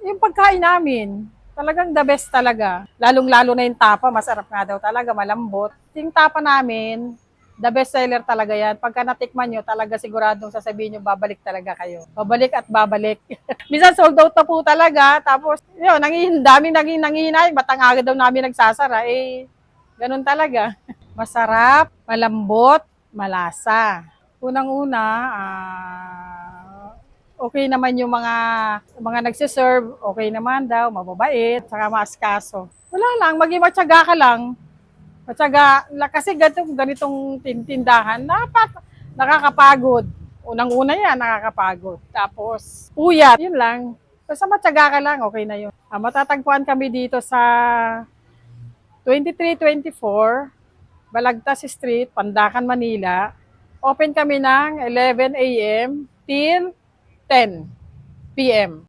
Yung pagkain namin, talagang the best talaga. Lalong-lalo na yung tapa, masarap nga daw talaga, malambot. Yung tapa namin, the best seller talaga yan. Pagka natikman nyo, talaga siguradong sasabihin nyo, babalik talaga kayo. Babalik at babalik. Minsan sold out na po talaga. Tapos, yun, daming naging nangihinayang. Ba't ang aga daw namin nagsasara? Eh, ganun talaga. Masarap, malambot, malasa. Unang-una, okay naman yung mga nagsiserve, okay naman daw, mababait, saka maaskaso. Wala lang, maging matyaga ka lang. Matyaga, kasi ganitong tindahan, nakakapagod. Unang-una yan, nakakapagod. Tapos, puyat, yun lang. Basta matyaga ka lang, okay na yun. Matatagpuan kami dito sa 2324 Balagtas Street, Pandacan, Manila. Open kami ng 11 a.m. till 10 p.m.